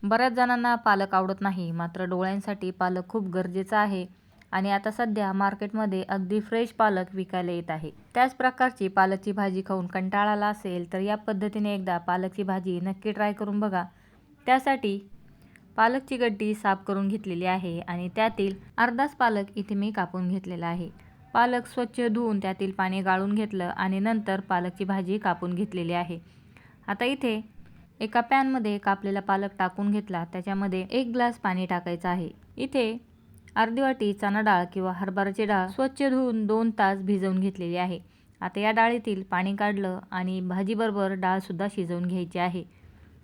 बऱ्याच जणांना पालक आवडत नाही, मात्र डोळ्यांसाठी पालक खूप गरजेचा आहे आणि आता सध्या मार्केटमध्ये अगदी फ्रेश पालक विकायला येत आहे. त्याच प्रकारची पालकची भाजी खाऊन कंटाळा आला असेल तर या पद्धतीने एकदा पालकची भाजी नक्की ट्राय करून बघा. त्यासाठी पालकची गड्डी साफ करून घेतलेली आहे आणि त्यातील अर्धाच पालक इथे मी कापून घेतलेला आहे. पालक स्वच्छ धुवून त्यातील पाणी गाळून घेतलं आणि नंतर पालकची भाजी कापून घेतलेली आहे. आता इथे एका पॅनमध्ये कापलेला पालक टाकून घेतला. त्याच्यामध्ये 1 ग्लास पाणी टाकायचं आहे. इथे अर्धी वाटी चणा डाळ किंवा हरभऱ्याची डाळ स्वच्छ धुवून 2 तास भिजवून घेतलेली आहे. आता या डाळीतील पाणी काढलं आणि भाजीबरोबर डाळसुद्धा शिजवून घ्यायची आहे.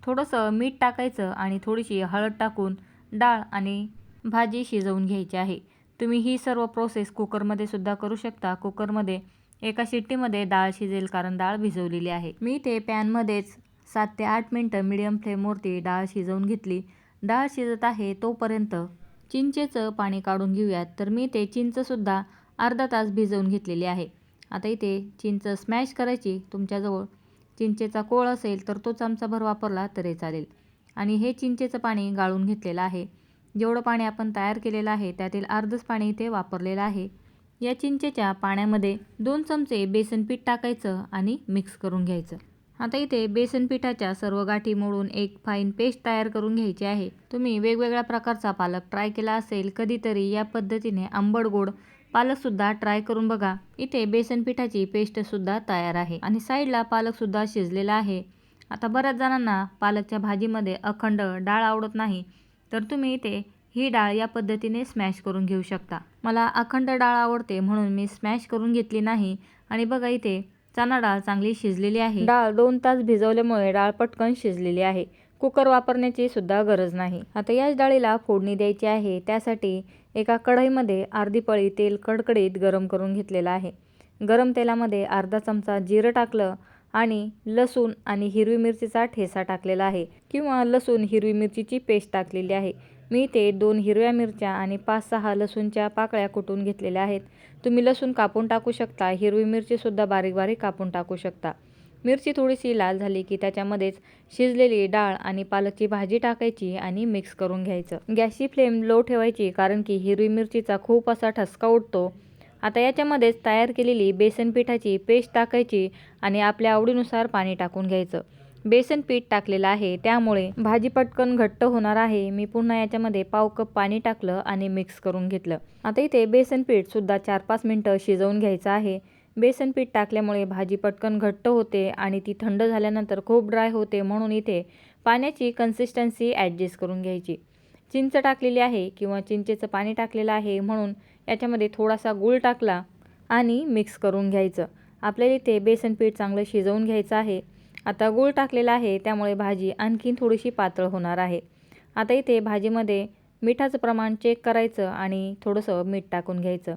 थोडंसं मीठ टाकायचं आणि थोडीशी हळद टाकून डाळ आणि भाजी शिजवून घ्यायची आहे. तुम्ही ही सर्व प्रोसेस कुकरमध्ये सुद्धा करू शकता. कुकरमध्ये एका शिट्टीमध्ये डाळ शिजेल कारण डाळ भिजवलेली आहे. मी ते पॅनमध्येच 7 ते 8 मिनटं मीडियम फ्लेमवरती डाळ शिजवून घेतली. डाळ शिजत आहे तोपर्यंत चिंचेचं पाणी काढून घेऊयात. तर मी ते चिंचसुद्धा अर्धा तास भिजवून घेतलेली आहे. आता इथे चिंच स्मॅश करायची. तुमच्याजवळ चिंचेचा कोळ असेल तर तो चमचाभर वापरला तरी चालेल. आणि हे चिंचेचं पाणी गाळून घेतलेलं आहे. जेवढं पाणी आपण तयार केलेलं आहे त्यातील अर्धच पाणी इथे वापरलेलं आहे. या चिंचेच्या पाण्यामध्ये 2 चमचे बेसन पीठ टाकायचं आणि मिक्स करून घ्यायचं. आता इथे बेसन पिठाच्या सर्व गाठी मोडून एक फाईन पेस्ट तयार करून घ्यायची आहे. तुम्ही वेगवेगळ्या प्रकारचा पालक ट्राय केला असेल कधीतरी, या पद्धतीने आंबट गोड पालकसुद्धा ट्राय करून बघा. इथे बेसन पिठाची पेस्टसुद्धा तयार आहे आणि साईडला पालकसुद्धा शिजलेला आहे. आता बऱ्याच जणांना पालकच्या भाजीमध्ये अखंड डाळ आवडत नाही, तर तुम्ही इथे ही डाळ या पद्धतीने स्मॅश करून घेऊ शकता. मला अखंड डाळ आवडते म्हणून मी स्मॅश करून घेतली नाही. आणि बघा इथे चणा डाळ चांगली शिजलेली आहे. डाळ 2 तास भिजवल्यामुळे डाळ पटकन शिजलेली आहे. कुकर वापरण्याची सुद्धा गरज नाही. आता याच डाळीला फोडणी द्यायची आहे. त्यासाठी एका कढईमध्ये अर्धी पळी तेल कडकडीत गरम करून घेतलेलं आहे. गरम तेलामध्ये अर्धा चमचा जिरं टाकलं आणि लसूण आणि हिरवी मिरचीचा ठेचा टाकलेला आहे किंवा लसूण हिरवी मिरचीची पेस्ट टाकलेली आहे. मी ते 2 हिरव्या मिरच्या आणि 5-6 लसूणच्या पाकळ्या कुटून घेतलेल्या आहेत. तुम्ही लसूण कापून टाकू शकता, हिरवी मिरचीसुद्धा बारीक बारीक कापून टाकू शकता. मिरची थोडीशी लाल झाली की त्याच्यामध्येच शिजलेली डाळ आणि पालकची भाजी टाकायची आणि मिक्स करून घ्यायचं. गॅसची फ्लेम लो ठेवायची कारण की हिरवी मिरचीचा खूप असा ठसका उठतो. आता याच्यामध्येच तयार केलेली बेसन पिठाची पेस्ट टाकायची आणि आपल्या आवडीनुसार पाणी टाकून घ्यायचं. बेसन पीठ टाकलेलं आहे त्यामुळे भाजी पटकन घट्ट होणार आहे. मी पुन्हा याच्यामध्ये पाव कप पाणी टाकलं आणि मिक्स करून घेतलं. आता इथे बेसन पीठसुद्धा 4-5 मिनटं शिजवून घ्यायचं आहे. बेसन पीठ टाकल्यामुळे भाजी पटकन घट्ट होते आणि ती थंड झाल्यानंतर खूप ड्राय होते, म्हणून इथे पाण्याची कन्सिस्टन्सी ॲडजस्ट करून घ्यायची. चिंच टाकलेली आहे किंवा चिंचेचं पाणी टाकलेलं आहे म्हणून याच्यामध्ये थोडासा गूळ टाकला आणि मिक्स करून घ्यायचं. आपल्याला इथे बेसन पीठ चांगलं शिजवून घ्यायचं आहे. आता गूळ टाकलेला आहे त्यामुळे भाजी आणखीन थोडीशी पातळ होणार आहे. आता इथे भाजीमध्ये मिठाचं प्रमाण चेक करायचं आणि थोडंसं मीठ टाकून घ्यायचं.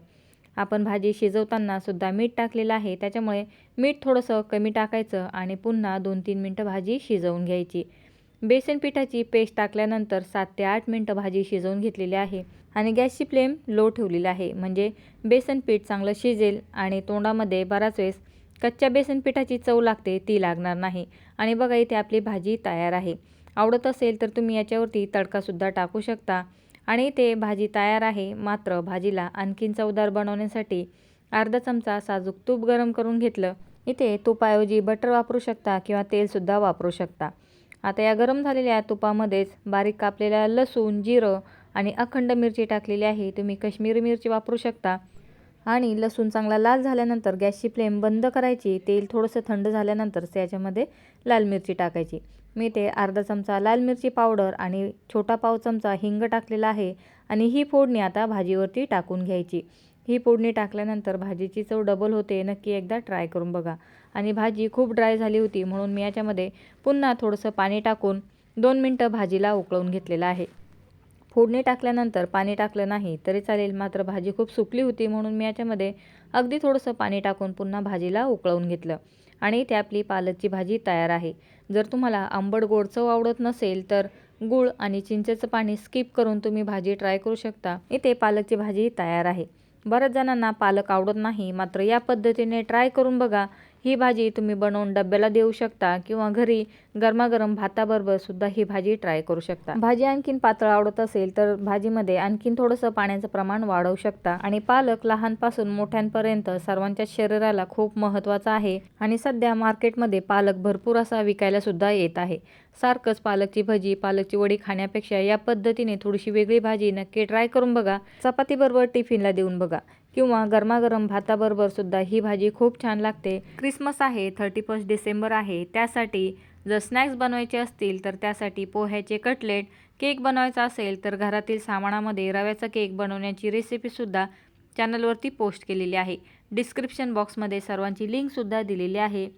आपण भाजी शिजवताना सुद्धा मीठ टाकलेलं आहे त्याच्यामुळे मीठ थोडंसं कमी टाकायचं आणि पुन्हा 2-3 मिनटं भाजी शिजवून घ्यायची. बेसन पिठाची पेस्ट टाकल्यानंतर 7 ते 8 मिनटं भाजी शिजवून घेतलेली आहे आणि गॅसची फ्लेम लो ठेवलेली आहे, म्हणजे बेसन पीठ चांगलं शिजेल आणि तोंडामध्ये बराच वेळेस कच्च्या बेसन पिठाची चव लागते ती लागणार नाही. आणि बघा इथे आपली भाजी तयार आहे. आवडत असेल तर तुम्ही याच्यावरती तडकासुद्धा टाकू शकता. आणि इथे भाजी तयार आहे. मात्र भाजीला आणखीन चवदार बनवण्यासाठी अर्धा चमचा साजूक तूप गरम करून घेतलं. इथे तुपाऐवजी बटर वापरू शकता किंवा तेलसुद्धा वापरू शकता. आता या गरम झालेल्या तुपामध्येच बारीक कापलेल्या लसूण, जिरं आणि अखंड मिरची टाकलेली आहे. तुम्ही काश्मीरी मिरची वापरू शकता. आणि लसूण चांगला लाल झाल्यानंतर गॅसची फ्लेम बंद करायची. तेल थोडंसं थंड झाल्यानंतर त्याच्यामध्ये लाल मिरची टाकायची. मी ते अर्धा चमचा लाल मिरची पावडर आणि छोटा पाव चमचा हिंग टाकलेला आहे आणि ही फोडणी आता भाजीवरती टाकून घ्यायची. ही फोडणी टाकल्यानंतर भाजीची चव डबल होते. नक्की एकदा ट्राय करून बघा. आणि भाजी खूप ड्राय झाली होती म्हणून मी याच्यामध्ये पुन्हा थोडंसं पाणी टाकून 2 मिनटं भाजीला उकळून घेतलेलं आहे. फोडणी टाकल्यानंतर पाणी टाकलं नाही तरी चालेल, मात्र भाजी खूप सुकली होती म्हणून मी याच्यामध्ये अगदी थोडंसं पाणी टाकून पुन्हा भाजीला उकळवून घेतलं. आणि इथे आपली पालकची भाजी तयार आहे. जर तुम्हाला आंबट गोड चव आवडत नसेल तर गूळ आणि चिंचेचं पाणी स्किप करून तुम्ही भाजी ट्राय करू शकता. इथे पालकची भाजी तयार आहे. बऱ्याच जणांना पालक आवडत नाही, मात्र या पद्धतीने ट्राय करून बघा. ही भाजी तुम्ही बनवून डब्याला देऊ शकता किंवा घरी गरमागरम भाताबरोबर सुद्धा ही भाजी ट्राय करू शकता। भाजी आणखीन पातळ आवडत असेल तर भाजीमध्ये आणखीन थोडंसं पाण्याचं प्रमाण वाढवू शकता। आणि पालक लहानपासून मोठ्यांपर्यंत सर्वांच्या शरीराला खूप महत्त्वाचा आहे आणि सध्या मार्केटमध्ये पालक भरपूर असा विकायला सुद्धा येत आहे। सारखंच पालकची भजी, पालकची वडी खाण्यापेक्षा या पद्धतीने थोडीशी वेगळी भाजी नक्की ट्राय करून बघा। चपातीबरोबर टिफिनला देऊन बघा किंवा गरमागरम भाताबरोबर सुद्धा ही भाजी खूप छान लागते। क्रिसमस आहे, 31 डिसेंबर आहे, त्यासाठी जर स्नॅक्स बनवायचे असतील तर त्यासाठी पोह्याचे कटलेट, केक बनवायचा असेल तर घरातील सामानामध्ये रव्याचा केक बनवण्याची रेसिपीसुद्धा चॅनलवरती पोस्ट केलेली आहे। डिस्क्रिप्शन बॉक्समध्ये सर्वांची लिंकसुद्धा दिलेली आहे।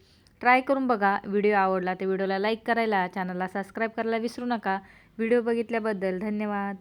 ट्राय करून बघा। व्हिडिओ आवडला तर व्हिडिओला लाईक करायला, चॅनलला सबस्क्राईब करायला विसरू नका। व्हिडिओ बघितल्याबद्दल धन्यवाद।